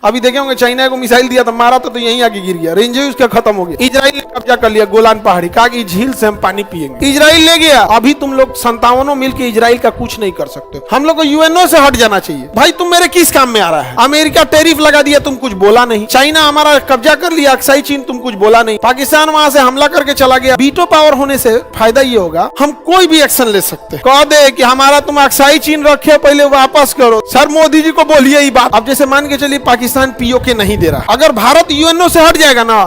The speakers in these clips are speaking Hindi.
अभी देखे होंगे चाइना को मिसाइल दिया था, मारा तो यहीं आके गिर गया, रेंज ही उसका खत्म हो गया। इजराइल ने कब्जा कर लिया गोलान पहाड़ी, कहा कि झील से हम पानी पिएंगे, इजराइल ले गया। अभी तुम लोग 57 मिलकर इजराइल का कुछ नहीं कर सकते। हम लोग को यूएनओ से हट जाना चाहिए। भाई तुम मेरे किस काम में आ रहा है? अमेरिका टैरिफ लगा दिया, तुम कुछ बोला नहीं। चाइना हमारा कब्जा कर लिया, अक्साई चीन, तुम कुछ बोला नहीं। पाकिस्तान वहां से हमला करके चला गया। वीटो पावर होने से फायदा ये होगा, हम कोई भी एक्शन ले सकते हैं। कह दे कि हमारा तुम अक्साई चीन रखे, पहले वापस करो। सर मोदी जी को बोलिए ये बात। अब जैसे मान के चलिए पाकिस्तान पीओके नहीं दे रहा, अगर भारत यूएनओ से हट जाएगा ना,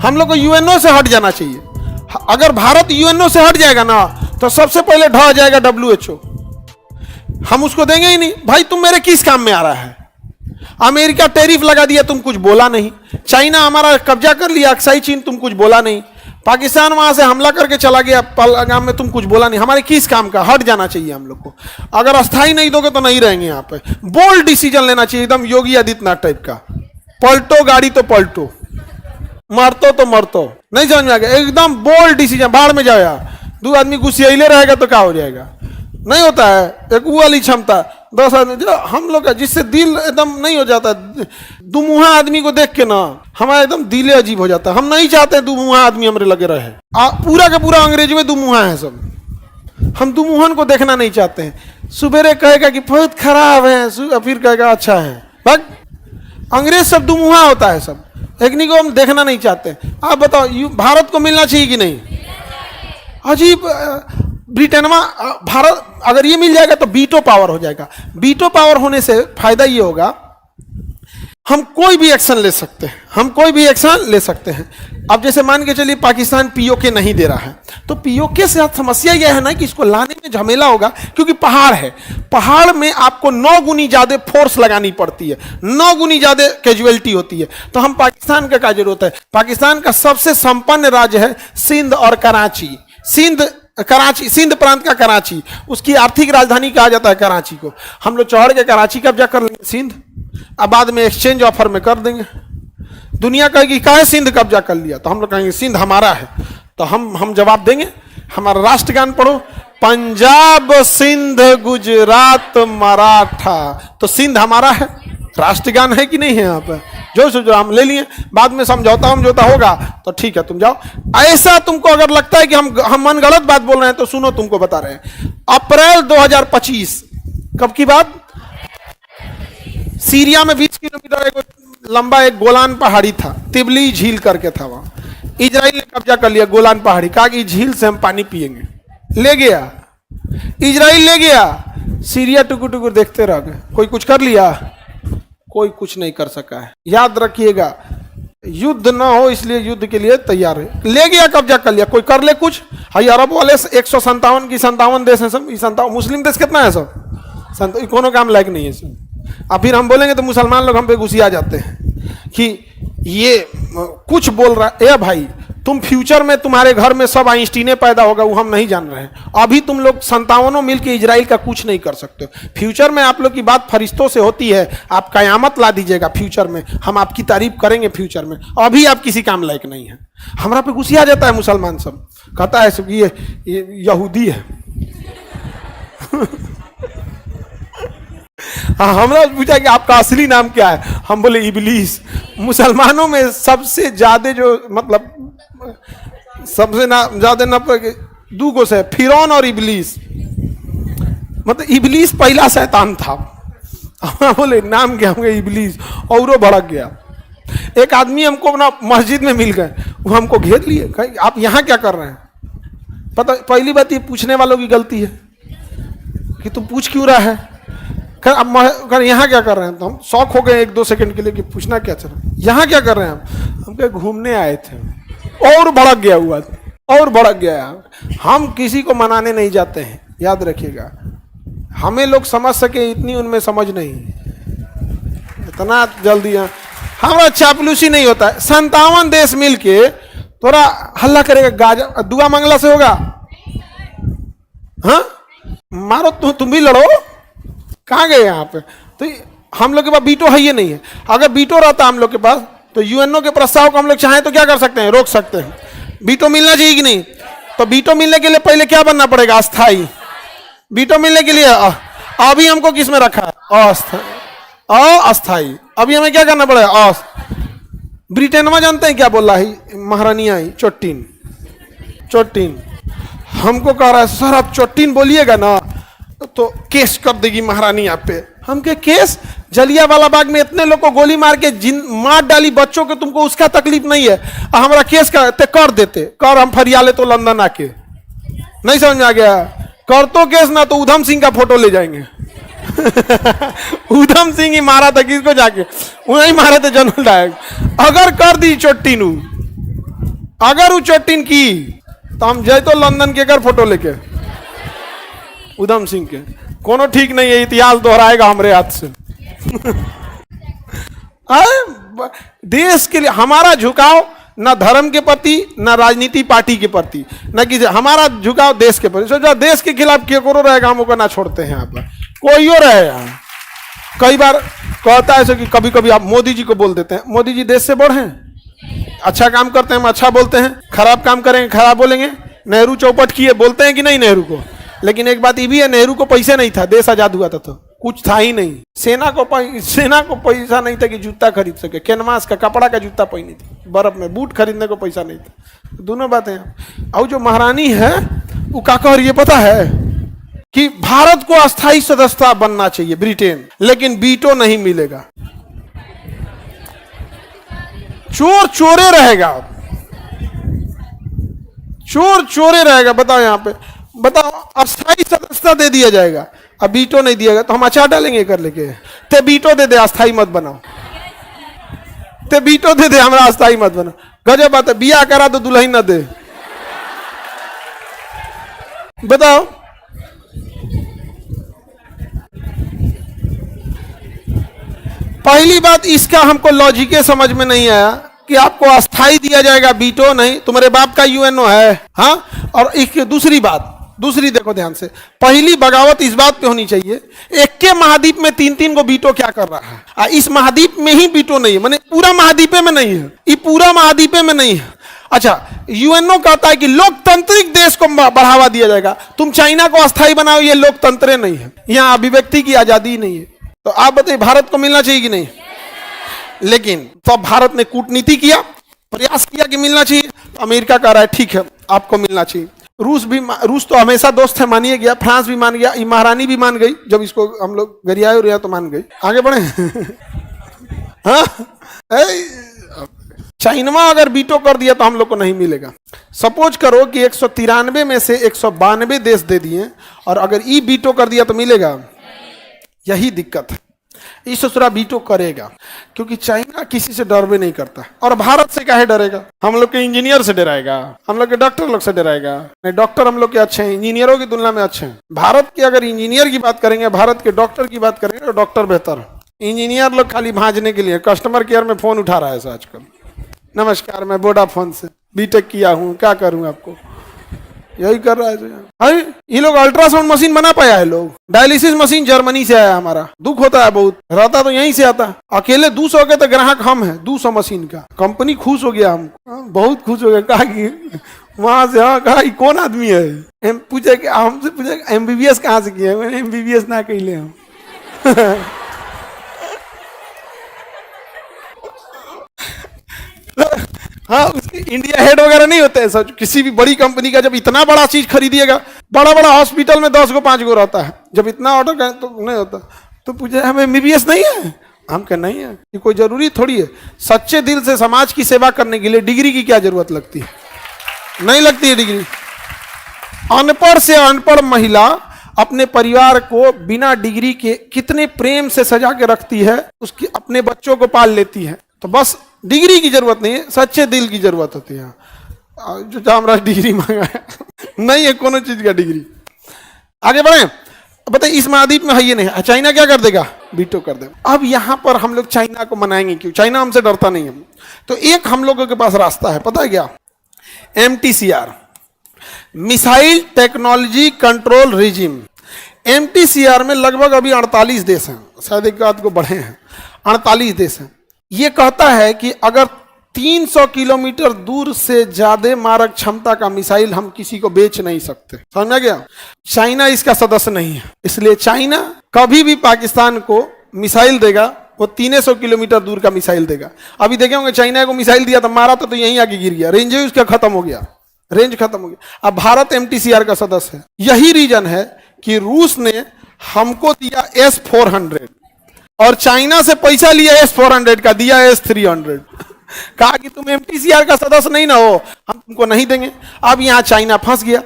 हम लोग को यूएनओ से हट जाना चाहिए। अगर भारत यूएनओ से हट जाएगा ना, तो सबसे पहले ढह जाएगा डब्ल्यूएचओ। हम उसको देंगे ही नहीं। भाई तुम मेरे किस काम में आ रहा है? अमेरिका टैरिफ लगा दिया, तुम कुछ बोला नहीं। चाइना हमारा कब्जा कर लिया, अक्साई चीन, तुम कुछ बोला नहीं। पाकिस्तान वहां से हमला करके चला गया पहलगाम में, तुम कुछ बोला नहीं। हमारे किस काम का? हट जाना चाहिए हम लोग को। अगर अस्थाई नहीं दोगे तो नहीं रहेंगे यहाँ पे। बोल्ड डिसीजन लेना चाहिए, एकदम योगी आदित्यनाथ टाइप का। पलटो गाड़ी तो पलटो, मरतो तो मरतो। नहीं समझ में आ गया? एकदम बोल्ड डिसीजन। बाढ़ में जाओ यार, 2 आदमी गुस्सैले रहेगा तो क्या हो जाएगा? नहीं होता है एक वो वाली क्षमता। 10 आदमी जो हम लोग का, जिससे दिल एकदम नहीं हो जाता। दुमुहा आदमी को देख के ना हमारा एकदम दिल अजीब हो जाता है। हम नहीं चाहते दुमुहा आदमी हमारे लगे रहे। पूरा का पूरा अंग्रेज में दुमुहा है सब। हम दुमुहन को देखना नहीं चाहते हैं। सुबेरे कहेगा कि बहुत खराब है, फिर कहेगा अच्छा है। बस अंग्रेज सब दुमुहा होता है सब। एक को हम देखना नहीं चाहते। आप बताओ भारत को मिलना चाहिए कि नहीं? अजीब। ब्रिटेनवा भारत अगर ये मिल जाएगा तो वीटो पावर हो जाएगा। वीटो पावर होने से फायदा ये होगा, हम कोई भी एक्शन ले सकते हैं। हम कोई भी एक्शन ले सकते हैं। अब जैसे मान के चलिए पाकिस्तान पीओके नहीं दे रहा है, तो पीओके से समस्या यह है ना कि इसको लाने में झमेला होगा, क्योंकि पहाड़ है। पहाड़ में आपको 9 गुनी ज्यादा फोर्स लगानी पड़ती है, 9 गुनी ज्यादा कैजुअलिटी होती है। तो हम पाकिस्तान का क्या जरूरत है? पाकिस्तान का सबसे संपन्न राज्य है सिंध और कराची। सिंध प्रांत का कराची, उसकी आर्थिक राजधानी कहा जाता है कराची को। हम लोग चढ़ के कराची कब्जा कर लेंगे सिंध, अब बाद में एक्सचेंज ऑफर में कर देंगे। दुनिया कहेगी काहे सिंध कब्जा कर लिया, तो हम लोग कहेंगे सिंध हमारा है। तो हम जवाब देंगे। हमारा राष्ट्रगान पढ़ो, पंजाब सिंध गुजरात मराठा। तो सिंध हमारा है, राष्ट्रगान है कि नहीं है? यहाँ पे जो हम ले लिए। बाद में समझौता होगा तो ठीक है, तुम जाओ। ऐसा तुमको अगर लगता है कि हम मन गलत बात बोल रहे हैं तो सुनो, तुमको बता रहे हैं। अप्रैल 2025 कब की बात? सीरिया में 20 किलोमीटर लंबा एक गोलान पहाड़ी था, तिबली झील करके था। वहां इजराइल ने कब्जा कर लिया गोलान पहाड़ी, कहा कि झील से हम पानी पिएंगे। ले गया, इजराइल ले गया। सीरिया टुकुर टुकुर देखते रह गए। कोई कुछ कर लिया? कोई कुछ नहीं कर सका है। याद रखिएगा, युद्ध ना हो इसलिए युद्ध के लिए तैयार है। ले गया, कब्जा कर लिया। कोई कर ले कुछ? हाई अरब वाले 157 की 57 देश है सब। 57 मुस्लिम देश कितना है सब? कोनो काम लायक नहीं है सब। अब फिर हम बोलेंगे तो मुसलमान लोग हम पे गुस्सा आ जाते हैं कि ये कुछ बोल रहा है। भाई तुम फ्यूचर में तुम्हारे घर में सब आइंस्टीने पैदा होगा, वो हम नहीं जान रहे हैं। अभी तुम लोग 57 मिल के इजराइल का कुछ नहीं कर सकते। फ्यूचर में आप लोग की बात फरिश्तों से होती है। आप कयामत ला दीजिएगा फ्यूचर में, हम आपकी तारीफ करेंगे फ्यूचर में। अभी आप किसी काम लायक नहीं है। हमारा पे गुस्सा आ जाता है मुसलमान सब, कहता है सब ये यहूदी है। हाँ, हमरा पूछा कि आपका असली नाम क्या है? हम बोले इबलीस। मुसलमानों में सबसे ज्यादा जो मतलब सबसे ज्यादा न 2 गो से फिरौन और इबलीस। मतलब इबलीस पहला शैतान था। हम बोले नाम क्या? होंगे इबलीस। और वो भड़क गया। एक आदमी हमको ना मस्जिद में मिल गए, वो हमको घेर लिए, कहे आप यहाँ क्या कर रहे हैं? पता पहली बात ये पूछने वालों की गलती है कि तुम पूछ क्यों रहा है। अब यहाँ क्या कर रहे हैं? तो हम शौक हो गए 1-2 सेकंड के लिए कि पूछना क्या चल रहा है। यहाँ क्या कर रहे हैं? हम कहे घूमने आए थे। और भड़क गया हुआ, और भड़क गया। हम किसी को मनाने नहीं जाते हैं, याद रखिएगा। हमें लोग समझ सके इतनी उनमें समझ नहीं, इतना जल्दी हमारा चापलूसी नहीं होता है। 57 देश मिलके थोड़ा हल्ला करेगा, गाजा दुआ मंगला से होगा? हाँ मारो, तुम भी लड़ो। कहाँ गए यहाँ पे? तो हम लोग के पास वीटो है, ये नहीं है। अगर वीटो रहता हम लोग के पास तो यूएनओ के प्रस्ताव को हम लोग चाहें तो क्या कर सकते हैं? रोक सकते हैं। वीटो मिलना चाहिए कि नहीं? तो वीटो मिलने के लिए पहले क्या बनना पड़ेगा? अस्थाई। वीटो मिलने के लिए अभी हमको किस में रखा है? अस्थाई। अस्थाई। अभी हमें क्या करना पड़ेगा? ब्रिटेन में जानते हैं क्या बोल रहा है? महारानी आई चोटीन, चोटीन। हमको कह रहा है सर आप चोटीन बोलिएगा ना तो केस कर देगी महारानी आप पे। हम के केस? जलियांवाला बाग में इतने लोग को गोली मार के जिन मार डाली बच्चों के, तुमको उसका तकलीफ नहीं है, हमारा केस कर देते। कर हम फरिया ले तो लंदन आके। नहीं समझ में आ गया? कर तो केस ना तो उधम सिंह का फोटो ले जाएंगे। उधम सिंह ही मारा था किसको जाके? वही मारे थे जनरल डायर। अगर कर दी चोटीन, अगर वो चोटीन की तो हम जाए तो लंदन के कर फोटो लेके उधम सिंह के। कोनो ठीक नहीं है, इतिहास दोहराएगा हमारे हाथ से। देश के लिए हमारा झुकाव न धर्म के प्रति, न राजनीति पार्टी के प्रति, न किसी, हमारा झुकाव देश के प्रति। सोचा देश के खिलाफ केकरो रहेगा हमको ना छोड़ते हैं यहाँ पर, कोई और रहे यहाँ। कई बार कहता है कि कभी कभी आप मोदी जी को बोल देते हैं, मोदी जी देश से बड़ हैं, अच्छा काम करते हैं हम अच्छा बोलते हैं, खराब काम करेंगे खराब बोलेंगे। नेहरू चौपट किए बोलते हैं कि नहीं नेहरू को? लेकिन एक बात ये भी है, नेहरू को पैसे नहीं था, देश आजाद हुआ था तो कुछ था ही नहीं। सेना को पैसा नहीं था कि जूता खरीद सके, कैनवास का कपड़ा का जूता पहनी थी, बर्फ में बूट खरीदने को पैसा नहीं था। दोनों बातें हैं। और जो महारानी है वो क्या कह रही है पता है? कि भारत को अस्थायी सदस्यता बनना चाहिए ब्रिटेन, लेकिन वीटो नहीं मिलेगा। चोर चोरे रहेगा, चोर चोरे रहेगा। बताओ यहाँ पे, बताओ अस्थायी सदस्यता दे दिया जाएगा, अब वीटो नहीं दिया गया तो हम अचार डालेंगे कर लेके। ते वीटो दे दे, अस्थायी मत बनाओ। ते वीटो दे दे, हमारा अस्थायी मत बनाओ। गजब बात है, बिया करा तो दुल्हन न दे। बताओ पहली बात इसका हमको लॉजिक समझ में नहीं आया कि आपको अस्थाई दिया जाएगा, वीटो नहीं। तुम्हारे बाप का यूएनओ है, हाँ। और एक दूसरी बात, दूसरी देखो ध्यान से, पहली बगावत इस बात पे होनी चाहिए, एक के महाद्वीप में तीन तीन को वीटो क्या कर रहा है? इस महाद्वीप में ही वीटो नहीं है, माने पूरा महाद्वीपे में नहीं है, ये पूरा महाद्वीपे में नहीं है। अच्छा, यूएनओ कहता है कि लोकतांत्रिक देश को बढ़ावा दिया जाएगा, तुम चाइना को अस्थाई बनाओ, ये लोकतंत्र नहीं है, यहाँ अभिव्यक्ति की आजादी नहीं है। तो आप बताइए भारत को मिलना चाहिए कि नहीं? लेकिन तो भारत ने कूटनीति किया, प्रयास किया कि मिलना चाहिए, तो अमेरिका कह रहा है ठीक है आपको मिलना चाहिए। रूस तो हमेशा दोस्त है, मानिए गया, फ्रांस भी मान गया, महारानी भी मान गई, जब इसको हम लोग गरियाए उरिया तो मान गई। आगे बढ़े। हाँ, चाइना अगर वीटो कर दिया तो हम लोग को नहीं मिलेगा। सपोज करो कि 193 में से 192 देश दे दिए और अगर ई वीटो कर दिया तो मिलेगा? यही दिक्कत है, इस ससुरा वीटो करेगा क्योंकि चाइना किसी से डर भी नहीं करता। और भारत से काहे डरेगा? हम लोग के इंजीनियर से डराएगा, हम लोग के डॉक्टर लोग से डराएगा? नहीं, डॉक्टर हम लोग के अच्छे हैं, इंजीनियरों की तुलना में अच्छे हैं। भारत की अगर इंजीनियर की बात करेंगे, भारत के डॉक्टर की बात करेंगे तो डॉक्टर बेहतर है। इंजीनियर लोग खाली भांजने के लिए कस्टमर केयर में फोन उठा रहा है आजकल, नमस्कार मैं वोडाफोन से बीटेक किया हूँ, क्या करूँ आपको, यही कर रहा है। अरे ये लोग अल्ट्रासाउंड मशीन बना पाया है, लोग डायलिसिस मशीन जर्मनी से आया। हमारा दुख होता है बहुत, रहता तो यहीं से आता। अकेले 200 के तो ग्राहक हम हैं, 200 मशीन का। कंपनी खुश हो गया, हम बहुत खुश हो गया। कहा कि वहां से, हाँ कहा कौन आदमी है, पूछे कि हमसे पूछे एमबीबीएस कहाँ से किया? मैंने एमबीबीएस ना कहले हम। हाँ, उसकी इंडिया हेड वगैरह नहीं होते हैं सच। किसी भी बड़ी कंपनी का जब इतना बड़ा चीज खरीदिएगा, बड़ा बड़ा हॉस्पिटल में 10 को 5 को रहता है, जब इतना ऑर्डर करें तो नहीं होता। तो पूछे हमें एमबीबीएस नहीं है? हम कह नहीं है, ये कोई जरूरी थोड़ी है। सच्चे दिल से समाज की सेवा करने के लिए डिग्री की क्या जरूरत लगती है? नहीं लगती है डिग्री। अनपढ़ से अनपढ़ महिला अपने परिवार को बिना डिग्री के कितने प्रेम से सजा के रखती है, उसकी अपने बच्चों को पाल लेती है। तो बस डिग्री की जरूरत नहीं है, सच्चे दिल की जरूरत होती है। जो हमारा डिग्री मांगा है नहीं है कोनो चीज का डिग्री। आगे बढ़े, बताइए इस महाद्वीप में है ये नहीं है, चाइना क्या कर देगा? वीटो कर देगा। अब यहां पर हम लोग चाइना को मनाएंगे क्यों? चाइना हमसे डरता नहीं है। तो एक हम लोगों के पास रास्ता है, पता है क्या? MTCR, missile technology control regime. MTCR में लगभग अभी 48 देश हैं, शायद एक आध को बढ़े हैं, 48 देश हैं। ये कहता है कि अगर 300 किलोमीटर दूर से ज्यादा मारक क्षमता का मिसाइल हम किसी को बेच नहीं सकते, समझ में गया। चाइना इसका सदस्य नहीं है, इसलिए चाइना कभी भी पाकिस्तान को मिसाइल देगा वो 300 किलोमीटर दूर का मिसाइल देगा। अभी देखे होंगे चाइना को मिसाइल दिया था, मारा तो यहीं आके गिर गया, रेंज ही उसका खत्म हो गया, रेंज खत्म हो गया। अब भारत MTCR का सदस्य है। यही रीजन है कि रूस ने हमको दिया S-400 और चाइना से पैसा लिया S-400 का, दिया S-300 कहा कि तुम MTCR का सदस्य नहीं ना हो, हम तुमको नहीं देंगे। अब यहां चाइना फंस गया,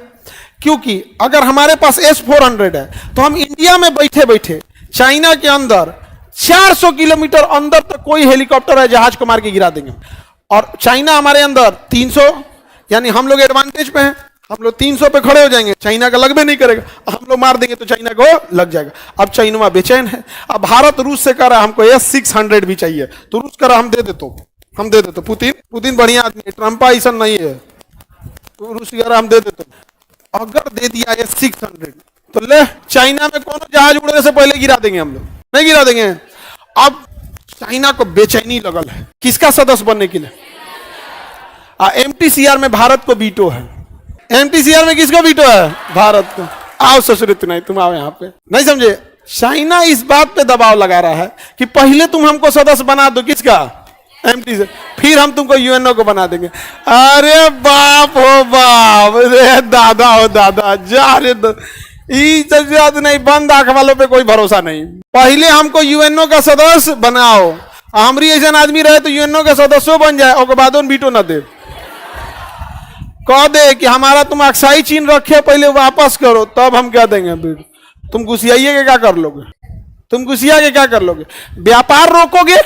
क्योंकि अगर हमारे पास S-400 है तो हम इंडिया में बैठे बैठे चाइना के अंदर 400 किलोमीटर अंदर तक कोई हेलीकॉप्टर है जहाज को मार के गिरा देंगे, और चाइना हमारे अंदर 300, यानी हम लोग एडवांटेज पे हैं, हम लोग 300 पे खड़े हो जाएंगे, चाइना का लगभग नहीं करेगा, हम लोग मार देंगे तो चाइना को लग जाएगा। अब चाइना बेचैन है। अब भारत रूस से कह रहा हमको S-600 भी चाहिए, तो रूस कह रहा हम दे देते। पुतिन बढ़िया आदमी, ट्रंप ऐसा नहीं है, तो रूस कह रहा हम दे देते। अगर दे दिया S-600 तो ले चाइना में कौन जहाज उड़ने से पहले गिरा देंगे, हम लोग नहीं गिरा देंगे। अब चाइना को बेचैनी लगल है किसका सदस्य बनने के लिए। MTCR में भारत को वीटो है, MTCR में किसको वीटो है, भारत को। आओ ससुरित नहीं, तुम आओ यहाँ पे, नहीं समझे। चाइना इस बात पे दबाव लगा रहा है कि पहले तुम हमको सदस्य बना दो, किसका, MTCR, फिर हम तुमको UNO को बना देंगे। अरे बाप हो बाप, रे दादा हो दादा, जा रे नहीं, बंद आंख वालों पे कोई भरोसा नहीं। पहले हमको UNO का सदस्य बनाओ, हमारी ऐसा आदमी रहे तो UNO का सदस्य बन जाए और बाद वीटो न दे, कह दे कि हमारा तुम अक्साई चीन रखे पहले वापस करो, तब हम क्या देंगे वीटो। तुम घुसियाइए के क्या कर लोगे, तुम घुसिया के क्या कर लोगे, व्यापार रोकोगे,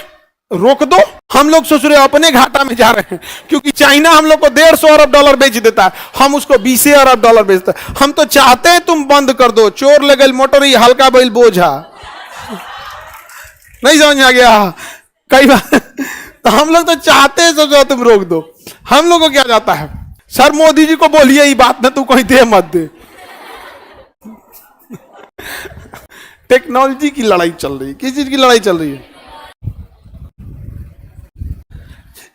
रोक दो। हम लोग सोच रहे अपने घाटा में जा रहे हैं, क्योंकि चाइना हम लोग को $150 अरब बेच देता है, हम उसको $20 अरब बेचते हैं। हम तो चाहते हैं तुम बंद कर दो, चोर ले गई मोटर ही हल्का बैल बोझा, नहीं समझ में आ गया कई बार। तो हम लोग तो चाहते हैं सोचो तुम रोक दो, हम लोग को क्या जाता है। सर मोदी जी को बोलिए ये बात ना, तू कहीं दे मत दे। टेक्नोलॉजी की लड़ाई चल रही है, किस चीज की लड़ाई चल रही है।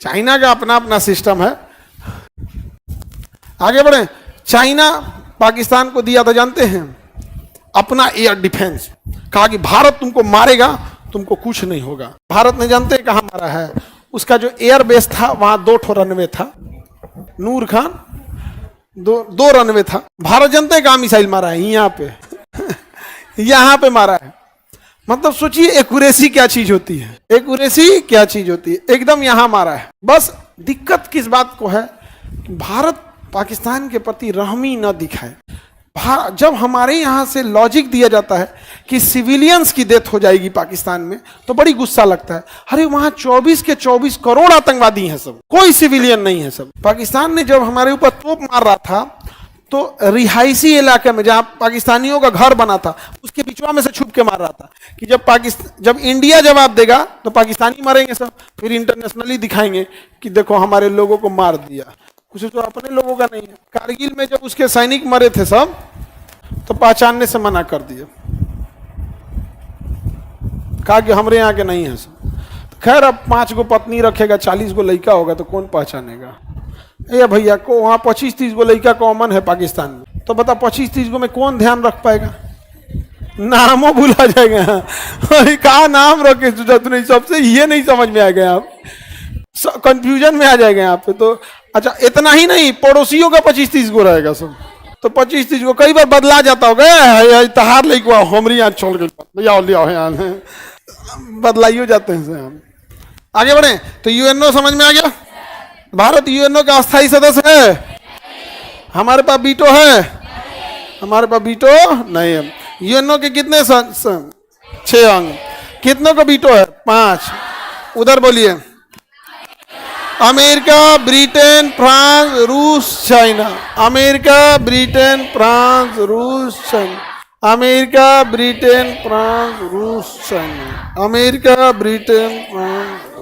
चाइना का अपना अपना सिस्टम है। आगे बढ़े। चाइना पाकिस्तान को दिया था जानते हैं, अपना एयर डिफेंस, कहा कि भारत तुमको मारेगा, तुमको कुछ नहीं होगा। भारत ने जानते कहां मारा है, उसका जो एयर बेस था वहां 2 रनवे था, नूर खान दो रनवे था। भारत जानते कहां मिसाइल मारा है, यहाँ पे यहां पे मारा है। मतलब सोचिए एक्यूरेसी क्या चीज होती है, एक्यूरेसी क्या चीज होती है, एकदम यहां मारा है। बस दिक्कत किस बात को है कि भारत पाकिस्तान के प्रति रहमी न दिखाए। जब हमारे यहां से लॉजिक दिया जाता है कि सिविलियंस की डेथ हो जाएगी पाकिस्तान में, तो बड़ी गुस्सा लगता है। अरे वहां 24 के 24 करोड़ आतंकवादी हैं, सब कोई सिविलियन नहीं है। सब पाकिस्तान ने जब हमारे ऊपर तोप मार रहा था तो रिहायशी इलाके में जहां पाकिस्तानियों का घर बना था उसके बीचवा में से छुप के मार रहा था कि जब इंडिया जवाब देगा तो पाकिस्तानी मरेंगे सब, फिर इंटरनेशनली दिखाएंगे कि देखो हमारे लोगों को मार दिया। कुछ तो अपने लोगों का नहीं है। कारगिल में जब उसके सैनिक मरे थे सब, तो पहचानने से मना कर दिया, कहा कि हमरे यहाँ के नहीं है सब। खैर अब 5 गो पत्नी रखेगा, 40 गो लड़का होगा तो कौन पहचानेगा। ये भैया को वहाँ 25-30 गो लड़का कॉमन है पाकिस्तान में, तो बता 25-30 गो में कौन ध्यान रख पाएगा, नामों भूला जाएगा। कहा नाम रखे नहीं, सबसे ये नहीं समझ में आ गया, आप कंफ्यूजन में आ जाएगा यहाँ पे। तो अच्छा इतना ही नहीं, पड़ोसियों का 25-30 गो रहेगा सब, तो 25-30 गो कई बार बदला जाता होगा। तहार लेके हमारी यहाँ छोड़ गई, बदलाइयो जाते हैं हम। आगे बढ़े तो UNO समझ में आ गया। भारत UNO का अस्थायी सदस्य है, हमारे पास वीटो है, हमारे पास वीटो नहीं है। UNO के कितने 6 अंग, कितनों को वीटो है 5। उधर बोलिए, अमेरिका, ब्रिटेन, फ्रांस, रूस, चाइना। अमेरिका, ब्रिटेन, फ्रांस, रूस, चाइना। अमेरिका, ब्रिटेन, फ्रांस, रूस, चाइना। America, Britain, France.